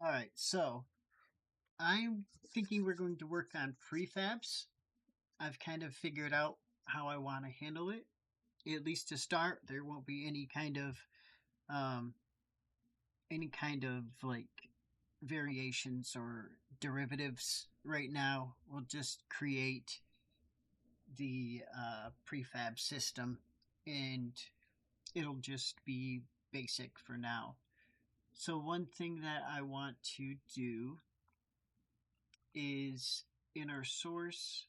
All right, so I'm thinking we're going to work on prefabs. I've kind of figured out how I want to handle it. At least to start, there won't be um, any kind of like variations or derivatives right now. We'll just create the prefab system, and it'll just be basic for now. So one thing that I want to do is in our source,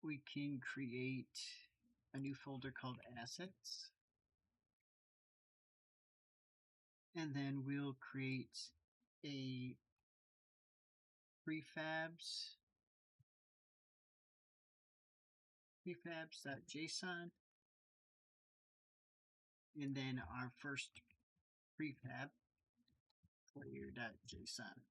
we can create a new folder called assets. And then we'll create a prefabs.json, and then our first prefab player.json.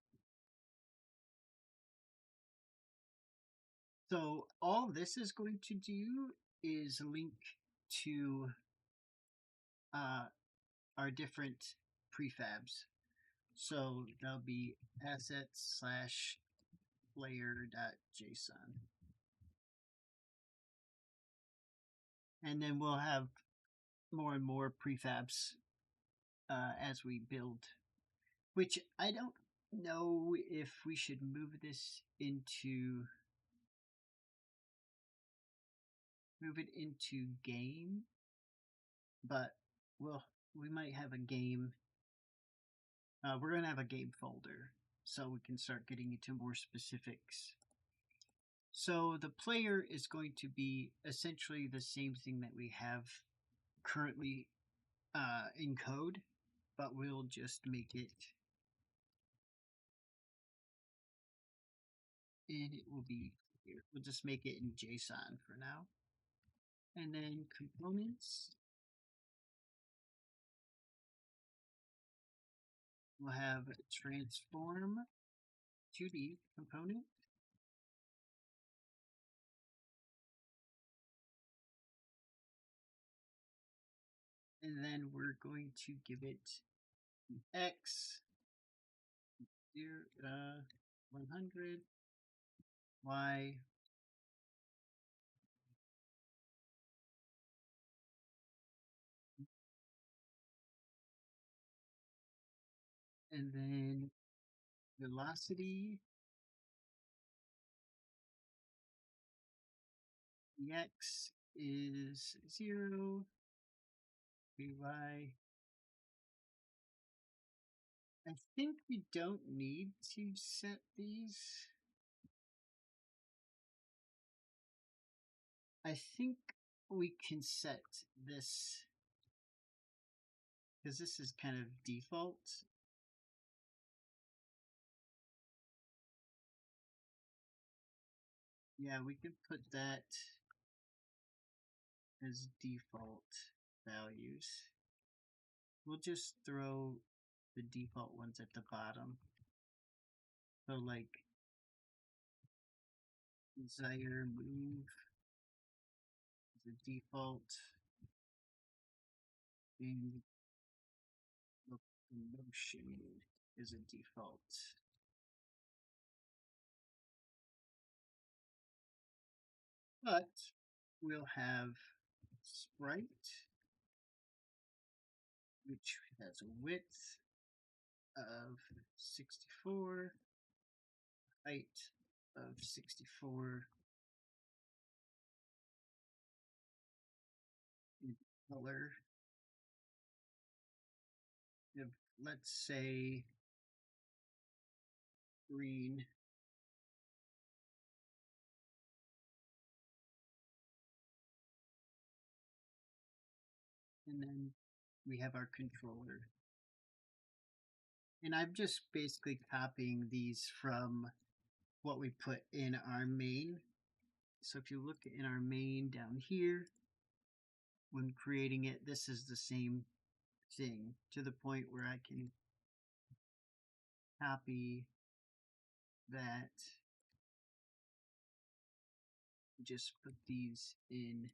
So all this is going to do is link to our different prefabs. So that'll be assets/player.json. And then we'll have more and more prefabs as we build, which I don't know if we should move it into game, but we might have a game. We're going to have a game folder so we can start getting into more specifics. So the player is going to be essentially the same thing that we have currently in code, but we'll just make it, and it will be here. We'll just make it in JSON for now. And then components, we'll have a transform 2D component. And then we're going to give it X 100, Y, and then velocity X is 0, Vy. I think we don't need to set these. I think we can set this because this is kind of default. Yeah, we can put that as default values. We'll just throw the default ones at the bottom. So like desire move is a default, and motion is a default. But we'll have sprite, which has a width of 64, height of 64, and color of, let's say, green. And then we have our controller. And I'm just basically copying these from what we put in our main. So if you look in our main down here, when creating it, this is the same thing to the point where I can copy that, just put these in.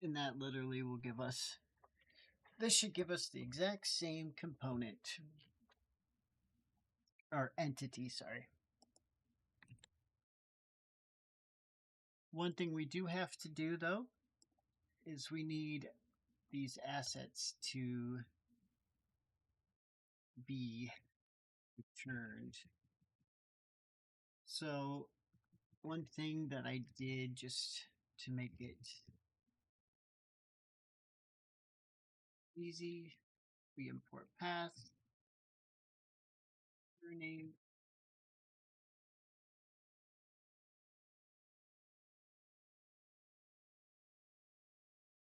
And that literally will give us, this should give us the exact same component, or entity, sorry. One thing we do have to do though, is we need these assets to be returned. So one thing that I did just to make it easy, we import path, name,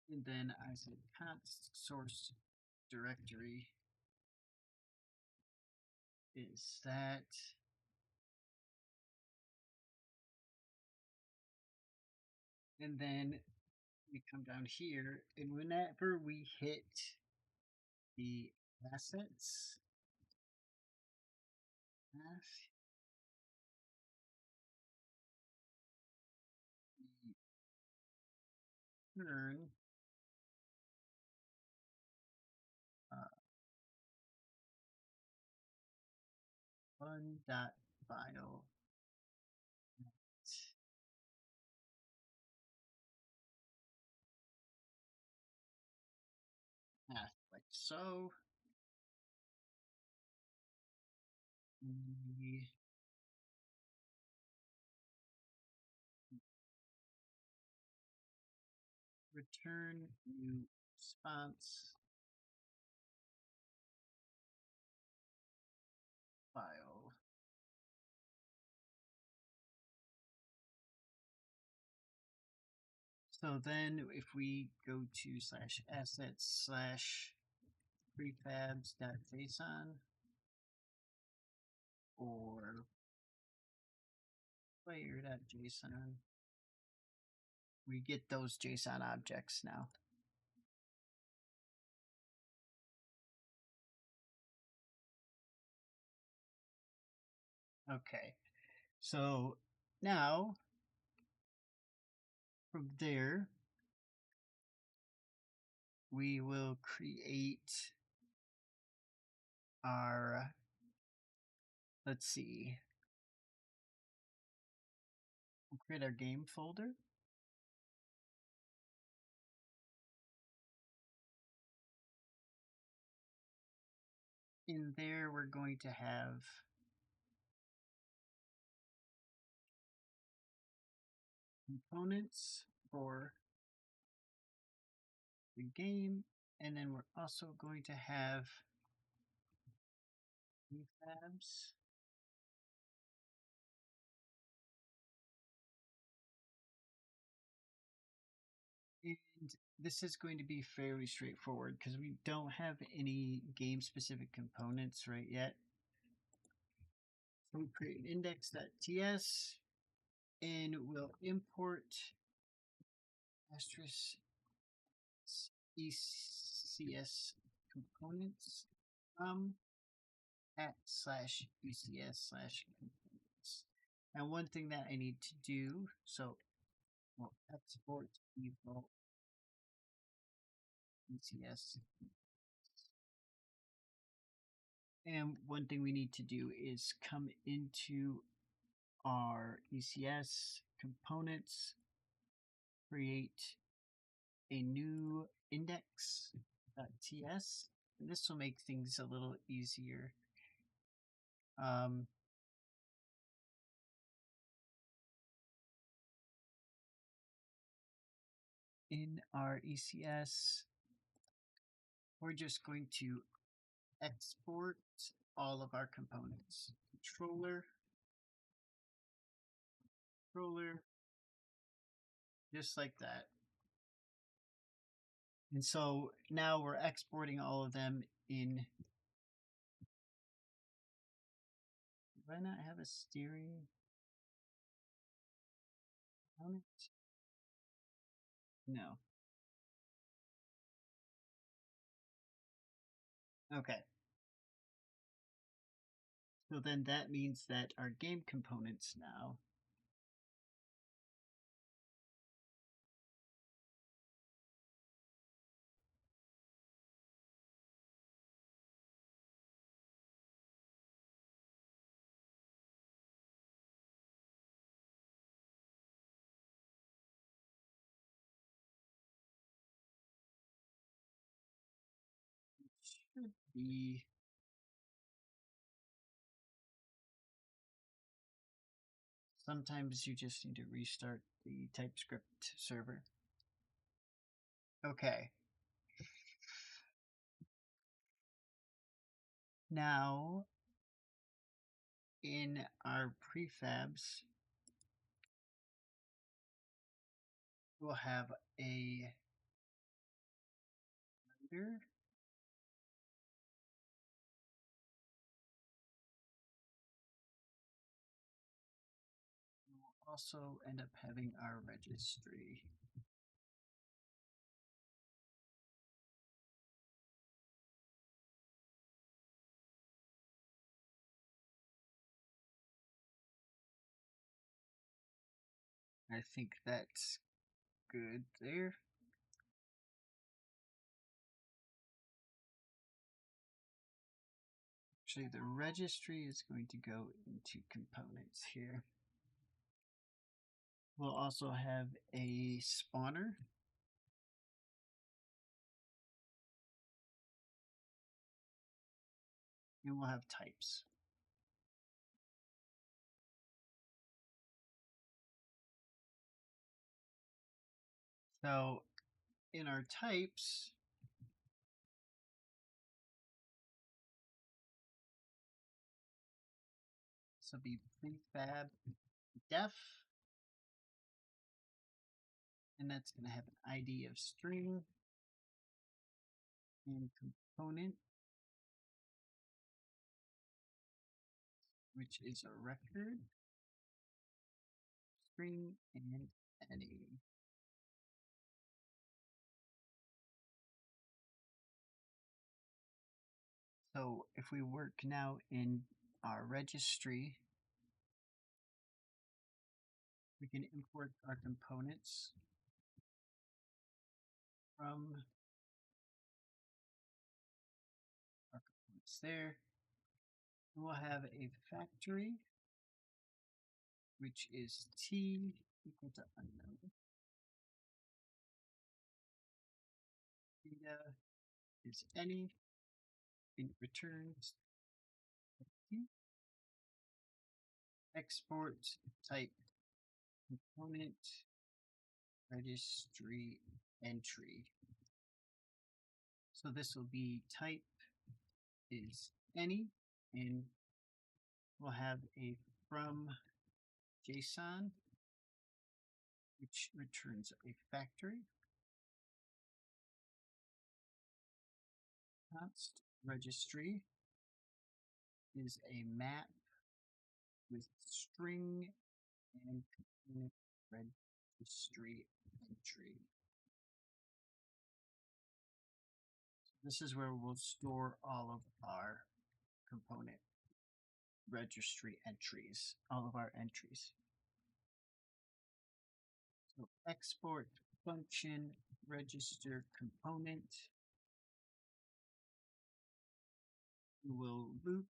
and then I said const source directory is that. And then we come down here, and whenever we hit the assets, return fun.file path, like so. We return new response file. So then if we go to /assets/ prefabs.json or player.json, we get those JSON objects now. Okay, so now from there, we will create our, let's see, we'll create our game folder. In there, we're going to have components for the game, and then we're also going to have prefabs. And this is going to be fairly straightforward because we don't have any game-specific components right yet. So we create an index.ts, and we'll import asterisk ECS components from @/ECS/components. Now, one thing that I need to do, so we'll export default ECS. And one thing we need to do is come into our ECS components, create a new index.ts. And this will make things a little easier. In our ECS, we're just going to export all of our components. Controller, just like that. And so now we're exporting all of them in. Do I not have a steering component? No. Okay. So then that means that our game components now Could be sometimes you just need to restart the TypeScript server. Okay. Now, in our prefabs, we'll have a render. We'll also end up having our registry. I think that's good there. Actually, the registry is going to go into components here. We'll also have a spawner. And we'll have types. So in our types, this will be prefab def, and that's going to have an ID of string and component, which is a record, string, and any. So if we work now in our registry, we can import our components from our components there. We'll have a factory, which is t equal to unknown. Data is any, and it returns t. Export type component registry entry. So this will be type is any, and we'll have a from JSON, which returns a factory. Const registry is a map with string and component registry entry. This is where we'll store all of our component registry entries, all of our entries. So export function register component. We will loop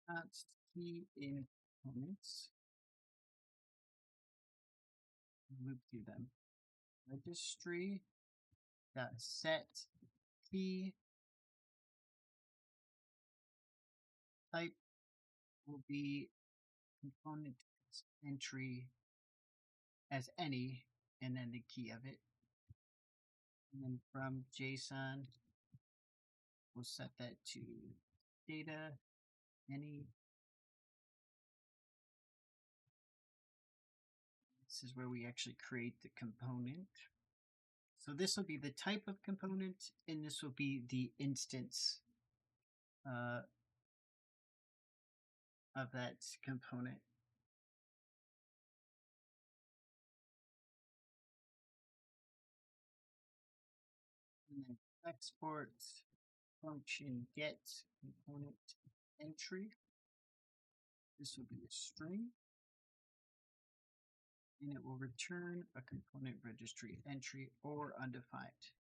const key in components. Loop through them. Registry dot set key type will be component entry as any, and then the key of it. And then from JSON, we'll set that to data any. This is where we actually create the component. So this will be the type of component, and this will be the instance of that component. And then export function get component entry. This will be a string, and it will return a component registry entry or undefined.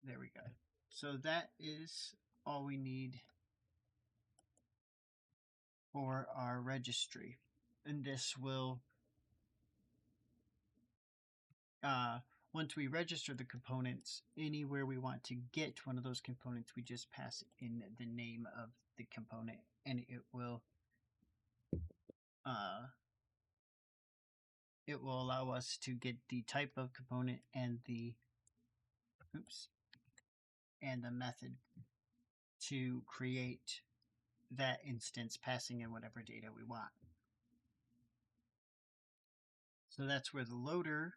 There we go. So that is all we need for our registry, and this will once we register the components, anywhere we want to get one of those components, we just pass in the name of the component, and it will allow us to get the type of component and the method to create that instance, passing in whatever data we want. So that's where the loader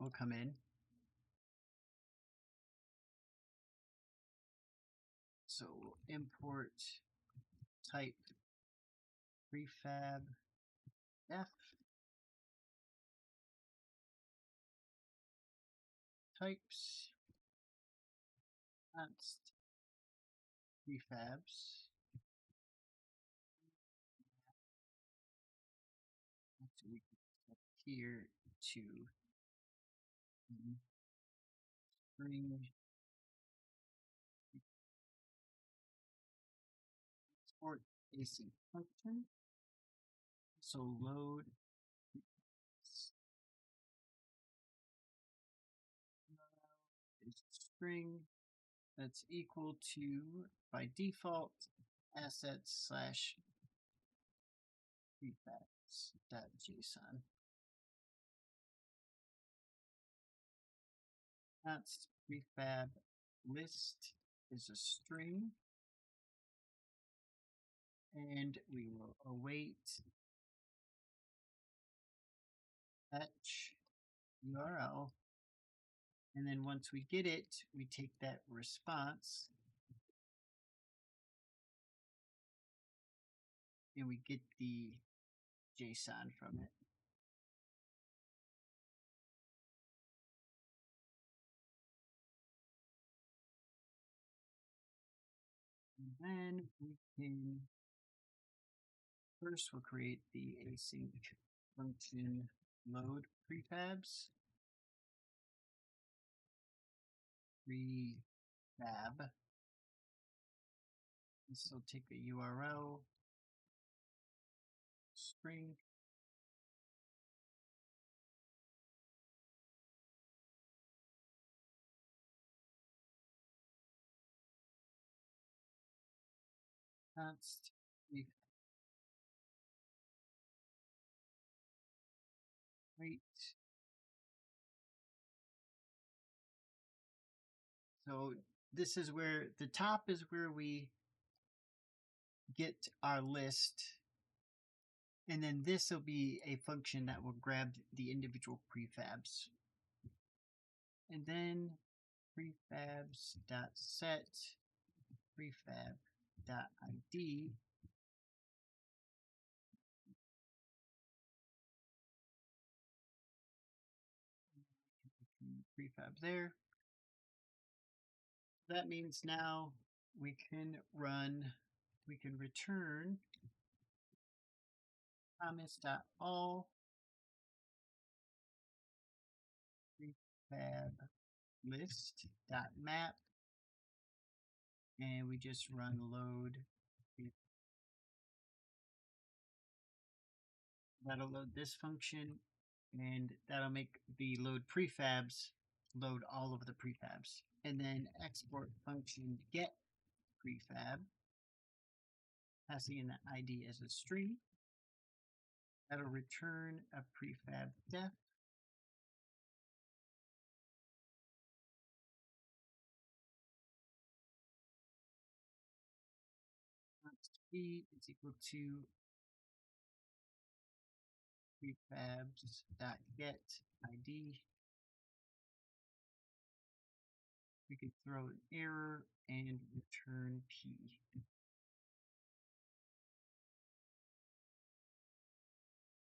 will come in. So we'll import type prefab f types const prefabs. So we can set here to string export async function. So load is string that's equal to, by default, assets slash prefabs.json. That's prefab list is a string, and we will await fetch URL, and then once we get it, we take that response and we get the JSON from it. And then we can, first we'll create the async function load prefabs. Prefab. This will take a URL string. Const wait. So this is where the top is where we get our list, and then this will be a function that will grab the individual prefabs, and then prefabs.set prefab.id. Prefab there. That means now we can return promise.all prefab list.map, and we just run load. That'll load this function, and that'll make the load prefabs load all of the prefabs. And then export function get prefab, passing in the ID as a string. That'll return a prefab def. P is equal to prefabs.get ID. We could throw an error and return P.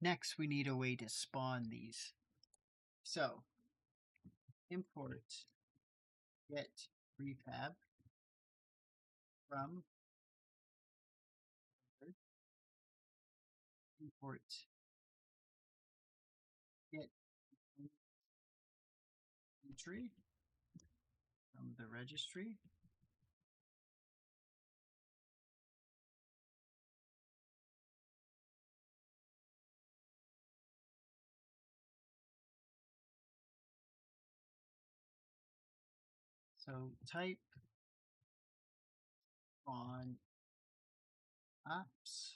Next, we need a way to spawn these. So, import get prefab from import get entry from the registry. So type on ops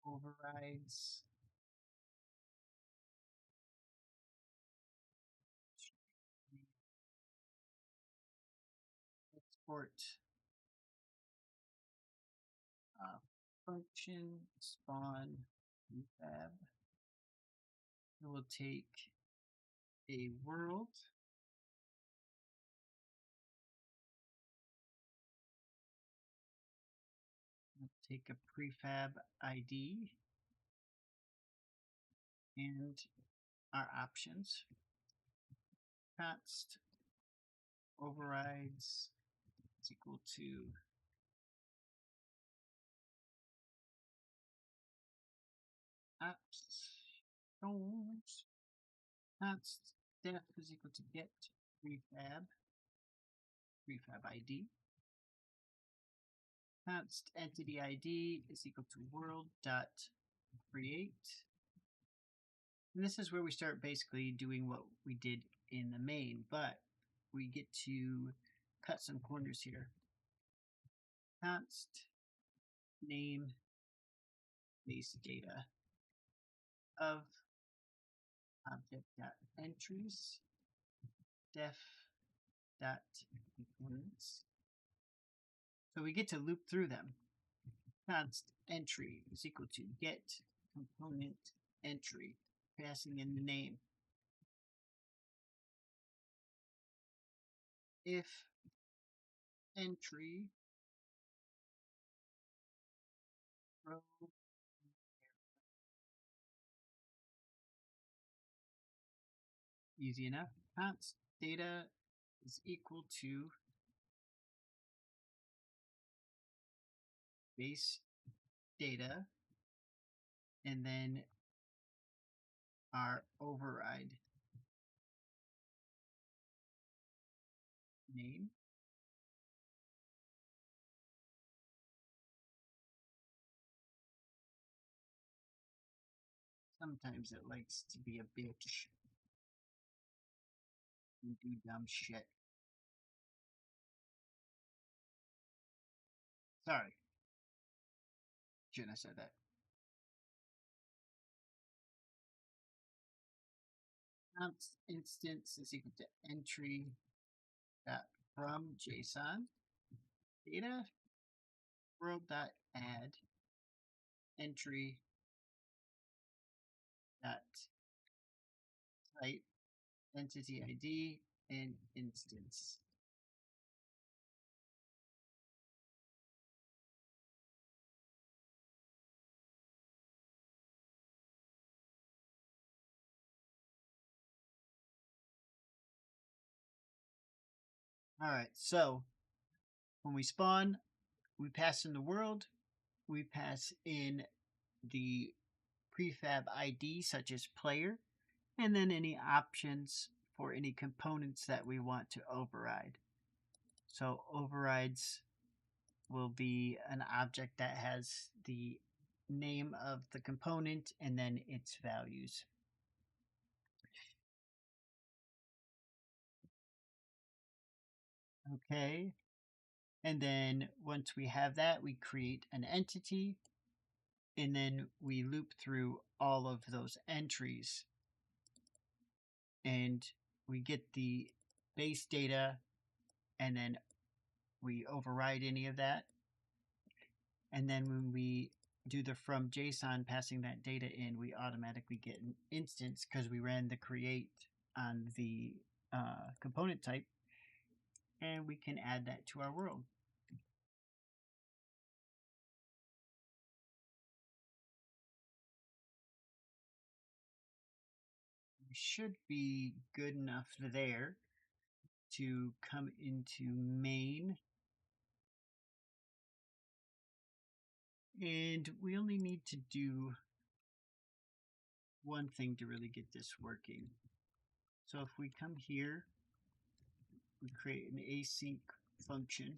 overrides export function spawn prefab. It will take a world take a prefab ID and our options. Const overrides is equal to options. Const def is equal to get prefab ID. Const entity ID is equal to world dot create. And this is where we start basically doing what we did in the main, but we get to cut some corners here. Const name base data of object.entries def dot components. So we get to loop through them. Const entry is equal to get component entry, passing in the name. If entry row easy enough. Const data is equal to base data and then our override name. Sometimes it likes to be a bitch and do dumb shit. Sorry. Shouldn't have said that. Const instance is equal to entry dot from JSON data world dot add entry dot type entity ID and instance. All right, so when we spawn, we pass in the world, we pass in the prefab ID such as player, and then any options for any components that we want to override. So overrides will be an object that has the name of the component and then its values. Okay, and then once we have that, we create an entity and then we loop through all of those entries and we get the base data and then we override any of that. And then when we do the from JSON passing that data in, we automatically get an instance because we ran the create on the component type, and we can add that to our world. We should be good enough there to come into main. And we only need to do one thing to really get this working. So if we come here, we create an async function.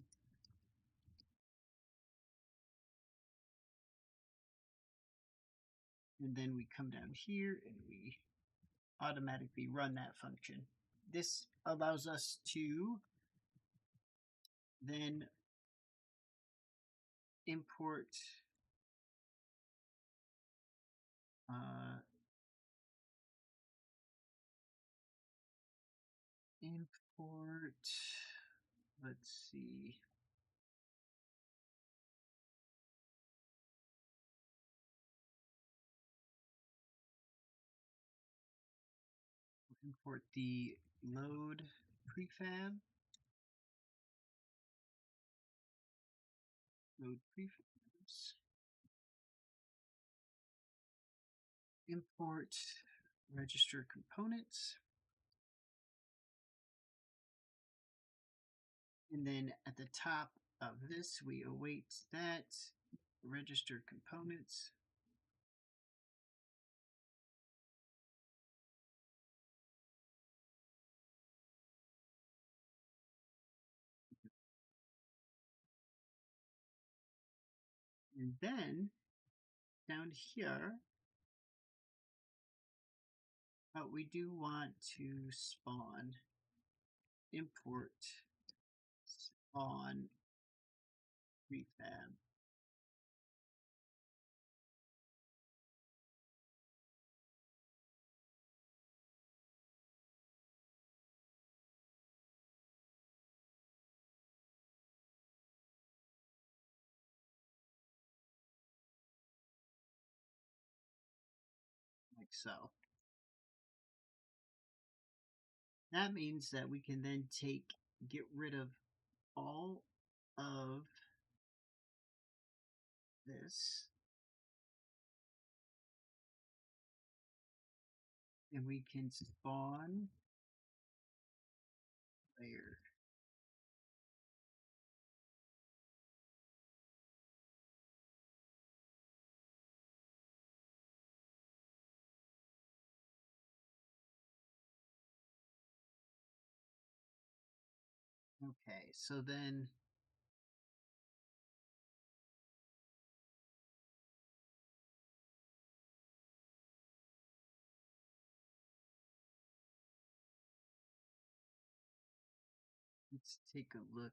And then we come down here and we automatically run that function. this allows us to then import let's see. Import the load prefab. Load prefabs. Import register components. And then at the top of this, we await that register components. And then down here, we do want to spawn, import spawn prefab. Like so. That means that we can then get rid of all of this, and we can spawn layer. Okay, so then let's take a look.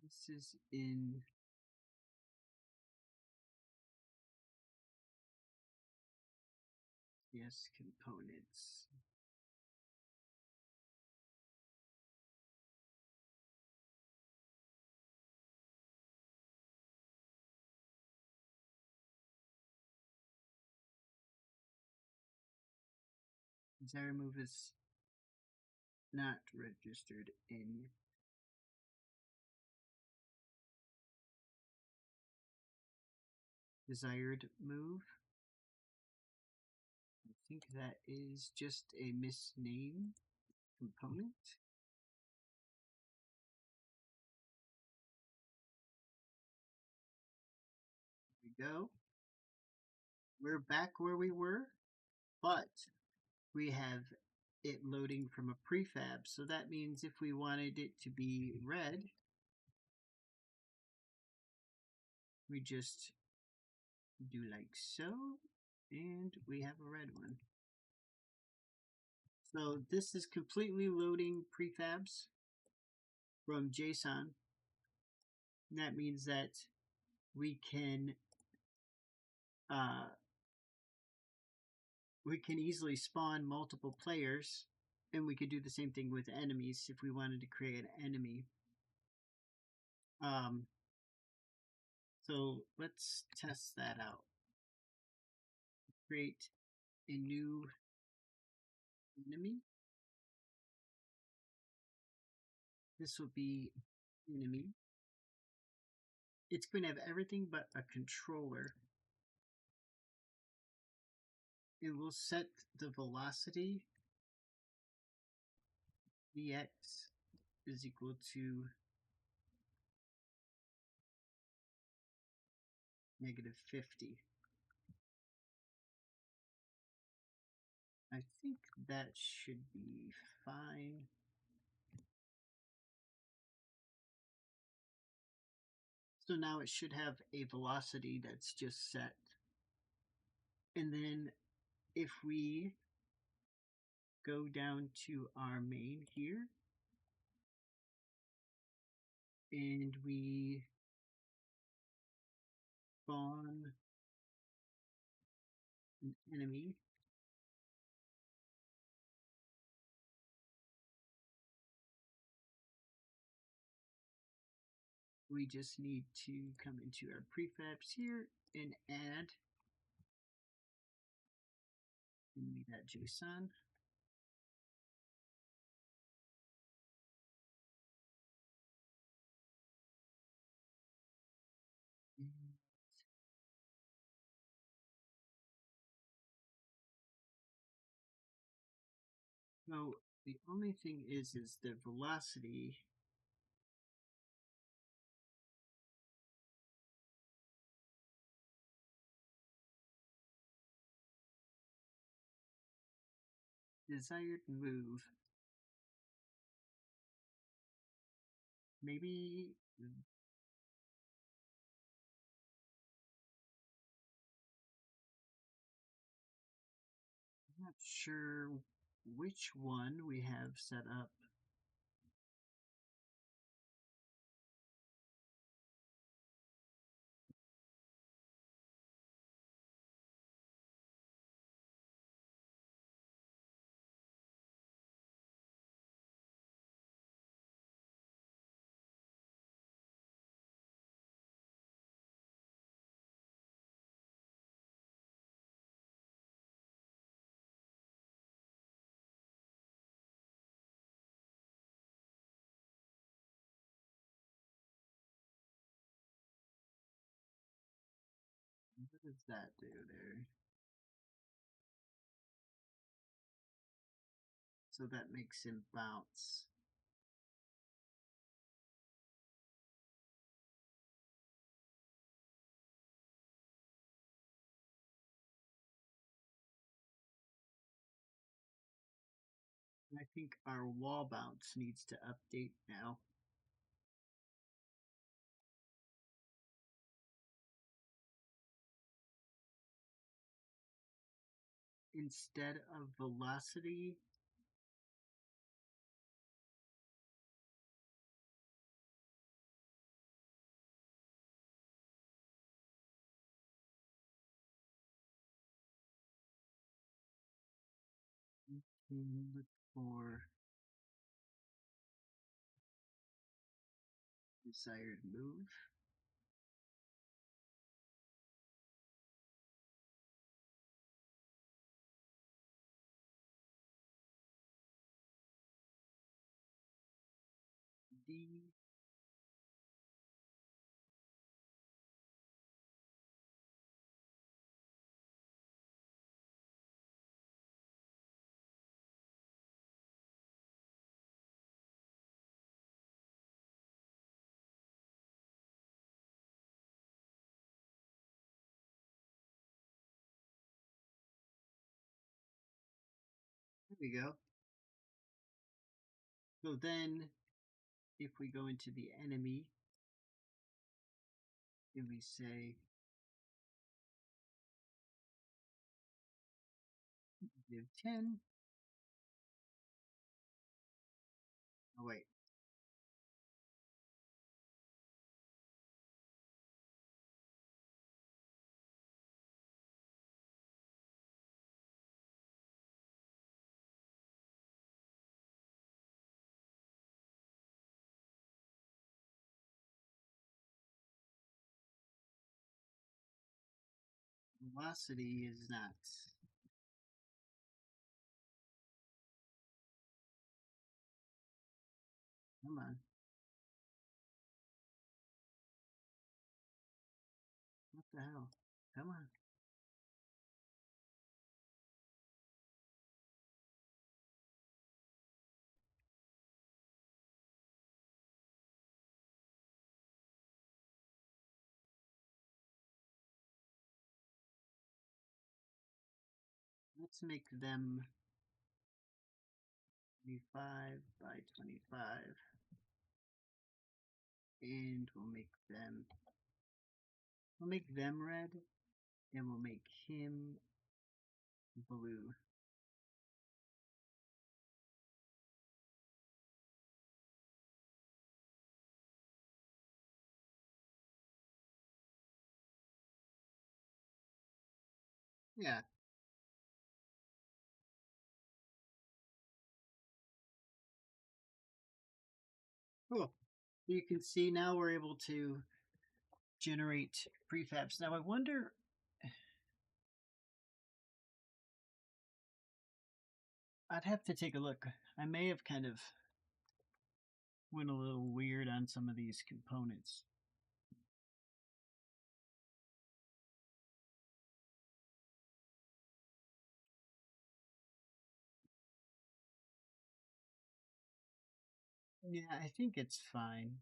This is in yes components. Desired move is not registered in desired move. I think that is just a misname component. There we go. We're back where we were, but we have it loading from a prefab. So that means if we wanted it to be red, we just do like so, and we have a red one. So this is completely loading prefabs from JSON. And that means that we can easily spawn multiple players, and we could do the same thing with enemies if we wanted to create an enemy. So let's test that out. Create a new enemy. This will be enemy. It's going to have everything but a controller. And we'll set the velocity Vx is equal to -50. I think that should be fine. So now it should have a velocity that's just set. And then if we go down to our main here, and we spawn an enemy, we just need to come into our prefabs here and add enemy.json. So the only thing is the velocity desired move. Maybe I'm not sure which one we have set up. What does that do there? So that makes him bounce. I think our wall bounce needs to update now. Instead of velocity, we can look for desired move. D There we go. So then if we go into the enemy and we say div 10, oh wait, velocity is not. Come on. What the hell? Come on. Let's make them 25 by 25. And we'll make them We'll make them red, and we'll make him blue. Yeah, cool. You can see now we're able to generate prefabs. Now I wonder, I'd have to take a look. I may have kind of went a little weird on some of these components. Yeah, I think it's fine.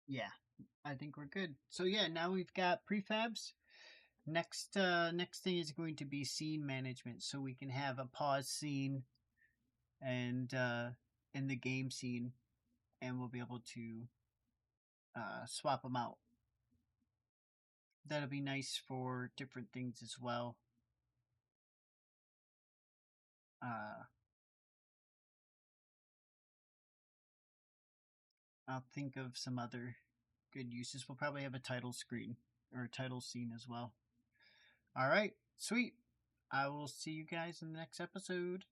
Yeah, I think we're good. So yeah, now we've got prefabs. Next thing is going to be scene management, so we can have a pause scene and in the game scene, and we'll be able to swap them out. That'll be nice for different things as well. Uh, I'll think of some other good uses. We'll probably have a title screen or a title scene as well. All right, sweet. I will see you guys in the next episode.